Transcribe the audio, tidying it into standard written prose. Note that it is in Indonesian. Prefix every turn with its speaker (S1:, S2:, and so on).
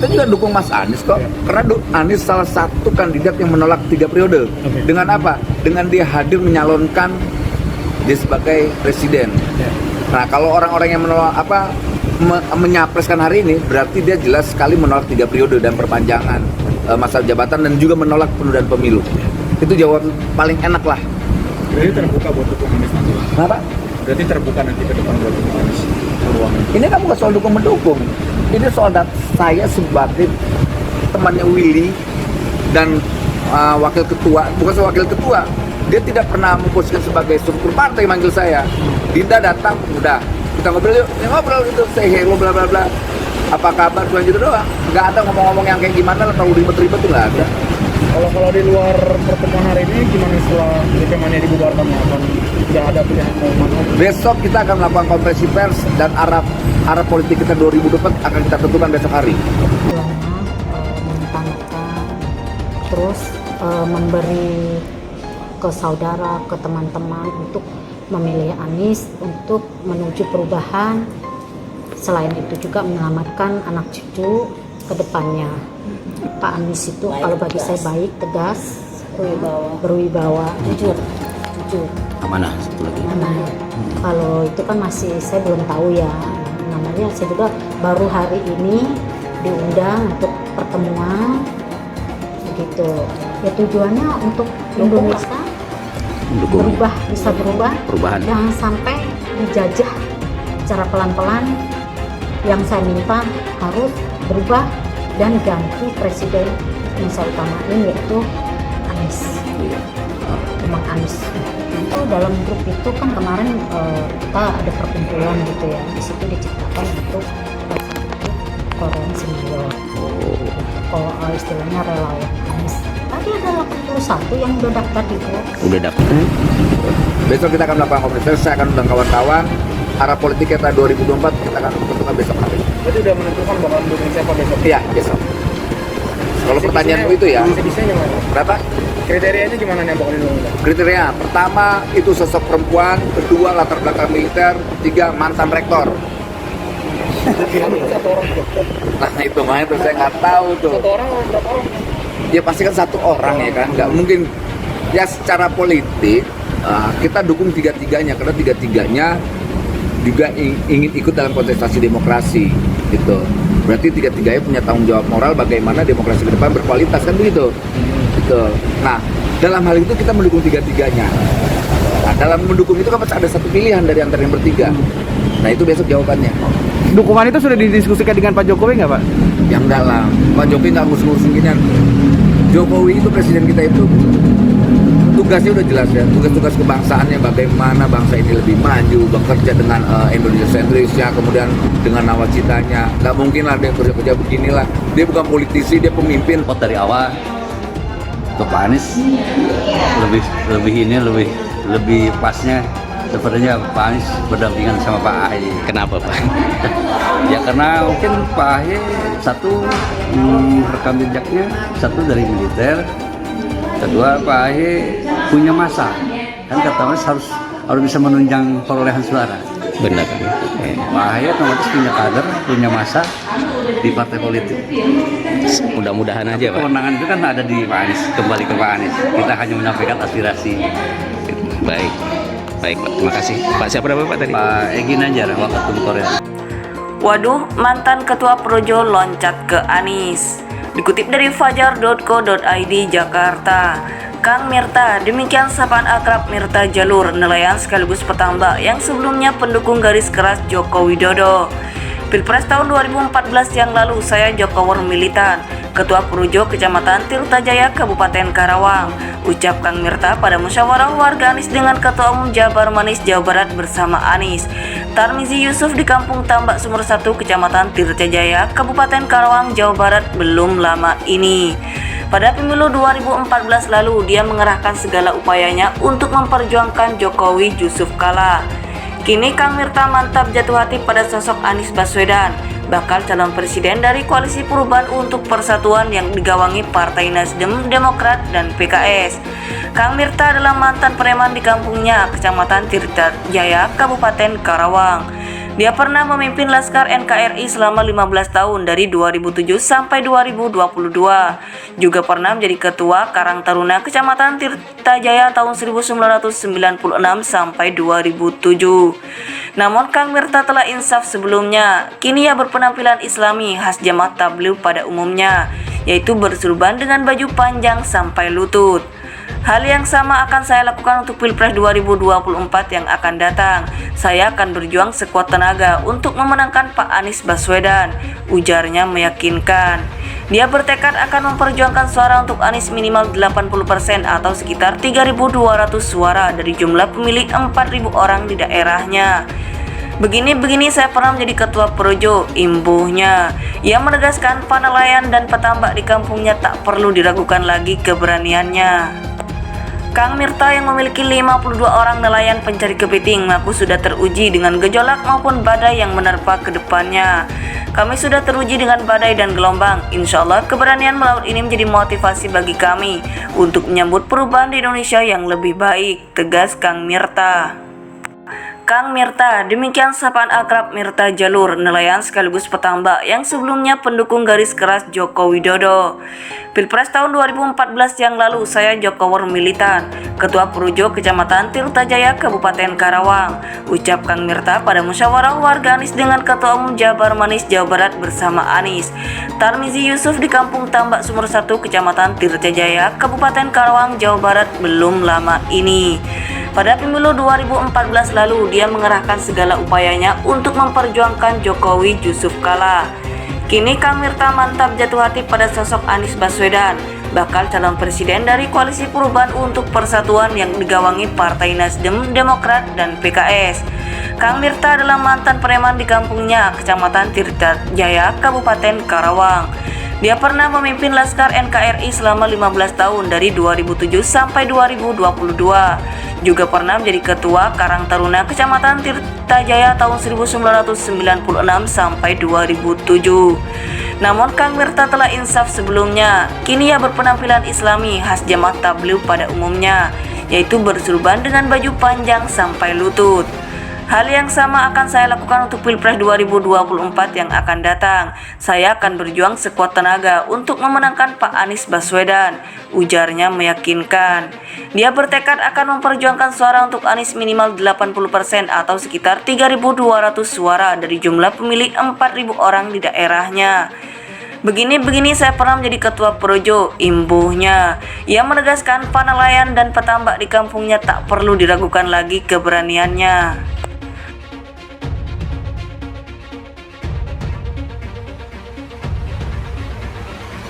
S1: Saya juga dukung Mas Anies kok, karena Anies salah satu kandidat yang menolak 3 periode. Dengan apa? Dengan dia hadir menyalonkan dia sebagai presiden. Nah, kalau orang-orang yang menolak menyapreskan hari ini, berarti dia jelas sekali menolak 3 periode dan perpanjangan masa jabatan dan juga menolak penundaan pemilu. Itu jawaban paling enak lah.
S2: Berarti terbuka buat dukung Anies nanti.
S1: Kenapa?
S2: Berarti terbuka nanti ke depan buat dukung Anies. Peluangnya.
S1: Ini kan bukan soal dukung-mendukung. Ini soal saya sebagai temannya Willy dan wakil ketua, bukan soal wakil ketua. Dia tidak pernah memposisikan sebagai struktur partai manggil saya. Dinda datang, udah kita ngobrol yuk, ngobrol itu, say hello bla bla bla. Apa kabar, cuma gitu doang. Nggak ada ngomong-ngomong yang kayak gimana atau ribet-ribet tuh nggak ada.
S2: Kalau di luar pertemuan hari ini gimana setelah DP-nya dibubarkan, akan tidak ada pilihan mau mana?
S1: Besok kita akan melakukan konferensi pers dan arah politik kita 2024 akan kita tentukan besok hari.
S3: Mengutamakan, terus memberi ke saudara, ke teman-teman untuk memilih Anies untuk menuju perubahan. Selain itu juga menyelamatkan anak cucu ke depannya. Pak Anies itu kalau bagi saya baik, tegas, berwibawa, jujur.
S4: Amanah satu lagi.
S3: Amanah. Kalau itu kan masih saya belum tahu ya. Namanya saya juga baru hari ini diundang untuk pertemuan begitu. Ya tujuannya untuk Indonesia berubah, bisa berubah.
S4: Perubahan.
S3: Jangan sampai dijajah secara pelan-pelan. Yang saya minta harus berubah dan ganti presiden yang saya utamain, yaitu Anies. Memang Anies. Itu dalam grup itu kan kemarin kita ada perkumpulan gitu ya. Di situ diciptakan untuk Korean Senior. Kalau istilahnya relawan Anies. Tadi ada 81 yang udah daftar di grup.
S4: Udah dapet.
S1: Besok kita akan melakukan konferensi, saya akan undang kawan-kawan. Arah politik kita 2024 kita akan tentukan besok hari.
S2: Berarti udah menentukan bakal dukung siapa besok?
S1: Iya, besok. Kalau pertanyaanmu itu ya,
S2: Bisa gimana?
S1: berapa?
S2: Kriterianya gimana nih yang bakal didukung?
S1: Kriteria pertama itu sosok perempuan, kedua latar belakang militer, ketiga mantan rektor.
S2: Satu orang juga.
S1: Nah itu makanya tuh saya nggak tahu tuh.
S2: Satu orang atau berapa orang?
S1: Ya pasti kan satu orang ya kan, nggak mungkin. Ya secara politik kita dukung tiga-tiganya karena tiga-tiganya juga ingin ikut dalam kontestasi demokrasi gitu. Berarti tiga-tiganya punya tanggung jawab moral bagaimana demokrasi ke depan berkualitas kan begitu. Gitu. Nah, dalam hal itu kita mendukung tiga-tiganya. Nah, dalam mendukung itu kan pasti ada satu pilihan dari antara yang bertiga. Nah, itu besok jawabannya.
S5: Dukungan itu sudah didiskusikan dengan Pak Jokowi nggak Pak?
S1: Yang dalam, Pak Jokowi nggak ngurus-ngurusin ginian. Jokowi itu presiden kita itu tugasnya udah jelas ya, tugas-tugas kebangsaannya bagaimana bangsa ini lebih maju, bekerja dengan Indonesia sentrisnya, kemudian dengan nawacitanya. Nggak mungkin lah dia kerja-kerja beginilah. Dia bukan politisi, dia pemimpin.
S4: Dari awal untuk Pak Anies lebih pasnya sepertinya Pak Anies berdampingan sama Pak Ahy.
S6: Kenapa Pak?
S4: Ya karena mungkin Pak Ahy satu rekam jejaknya satu dari militer, kedua Pak Ahy punya masa, kan kata Anies harus bisa menunjang perolehan suara.
S6: Benar.
S4: Pak Ahy otomatis punya kader, punya masa di partai politik.
S6: Mudah-mudahan aja Pak.
S4: Kewenangan itu kan ada di Pak Anies, kembali ke Pak Anies. Kita hanya menyampaikan aspirasi.
S6: Baik Pak, terima kasih. Pak siapa nama Pak tadi?
S4: Pak Egy Najar, Waketum Korea.
S7: Waduh, mantan ketua Projo loncat ke Anies. Dikutip dari fajar.co.id Jakarta, Kang Mirta, demikian sapaan akrab Mirta Jalur, nelayan sekaligus petambak yang sebelumnya pendukung garis keras Joko Widodo. Pilpres tahun 2014 yang lalu saya Jokower militan, Ketua Projo Kecamatan Tirtajaya, Kabupaten Karawang, ucap Kang Mirta pada musyawarah warga Anies dengan Ketua Umum Jabar Manis Jawa Barat bersama Anies. Tarmizi Yusuf di Kampung Tambak Sumur 1, Kecamatan Tirtajaya, Kabupaten Karawang, Jawa Barat belum lama ini. Pada pemilu 2014 lalu, dia mengerahkan segala upayanya untuk memperjuangkan Jokowi Yusuf Kala. Kini Kang Mirta mantap jatuh hati pada sosok Anies Baswedan, bakal calon presiden dari Koalisi Perubahan untuk Persatuan yang digawangi Partai Nasdem, Demokrat, dan PKS. Kang Mirta adalah mantan preman di kampungnya, Kecamatan Tirtajaya, Kabupaten Karawang. Dia pernah memimpin Laskar NKRI selama 15 tahun dari 2007 sampai 2022. Juga pernah menjadi Ketua Karang Taruna Kecamatan Tirtajaya tahun 1996 sampai 2007. Namun Kang Mirta telah insaf sebelumnya. Kini ia berpenampilan Islami khas jamaah tabligh pada umumnya, yaitu bersurban dengan baju panjang sampai lutut. Hal yang sama akan saya lakukan untuk Pilpres 2024 yang akan datang. Saya akan berjuang sekuat tenaga untuk memenangkan Pak Anies Baswedan, ujarnya meyakinkan. Dia bertekad akan memperjuangkan suara untuk Anies minimal 80% atau sekitar 3.200 suara dari jumlah pemilih 4.000 orang di daerahnya. Begini saya pernah menjadi ketua projo, imbuhnya. Ia menegaskan penelayan dan petambak di kampungnya tak perlu diragukan lagi keberaniannya. Kang Mirta yang memiliki 52 orang nelayan pencari kepiting mengaku sudah teruji dengan gejolak maupun badai yang menerpa ke depannya. Kami sudah teruji dengan badai dan gelombang. Insya Allah keberanian melaut ini menjadi motivasi bagi kami untuk menyambut perubahan di Indonesia yang lebih baik, tegas Kang Mirta. Kang Mirta, demikian sapaan akrab Mirta Jalur, nelayan sekaligus petambak yang sebelumnya pendukung garis keras Joko Widodo. Pilpres tahun 2014 yang lalu saya Jokower militan, Ketua Projo Kecamatan Tirtajaya Kabupaten Karawang, ucap Kang Mirta pada musyawarah warga Anies dengan Ketua Umum Jabar Manis Jawa Barat bersama Anies, Tarmizi Yusuf di Kampung Tambak Sumur 1 Kecamatan Tirtajaya Kabupaten Karawang Jawa Barat belum lama ini. Pada pemilu 2014 lalu, dia mengerahkan segala upayanya untuk memperjuangkan Jokowi Yusuf Kala. Kini Kang Mirta mantap jatuh hati pada sosok Anies Baswedan, bakal calon presiden dari Koalisi Perubahan untuk Persatuan yang digawangi Partai Nasdem, Demokrat, dan PKS. Kang Mirta adalah mantan preman di kampungnya, Kecamatan Tirtajaya, Kabupaten Karawang. Dia pernah memimpin Laskar NKRI selama 15 tahun dari 2007 sampai 2022. Juga pernah menjadi Ketua Karang Taruna Kecamatan Tirtajaya tahun 1996 sampai 2007. Namun Kang Mirta telah insaf sebelumnya. Kini ia berpenampilan Islami khas jamaah tabligh pada umumnya, yaitu bersurban dengan baju panjang sampai lutut. Hal yang sama akan saya lakukan untuk Pilpres 2024 yang akan datang. Saya akan berjuang sekuat tenaga untuk memenangkan Pak Anies Baswedan, ujarnya meyakinkan. Dia bertekad akan memperjuangkan suara untuk Anies minimal 80% atau sekitar 3.200 suara dari jumlah pemilih 4.000 orang di daerahnya. Begini saya pernah menjadi ketua projo, imbuhnya. Ia menegaskan penelayan dan petambak di kampungnya tak perlu diragukan lagi keberaniannya.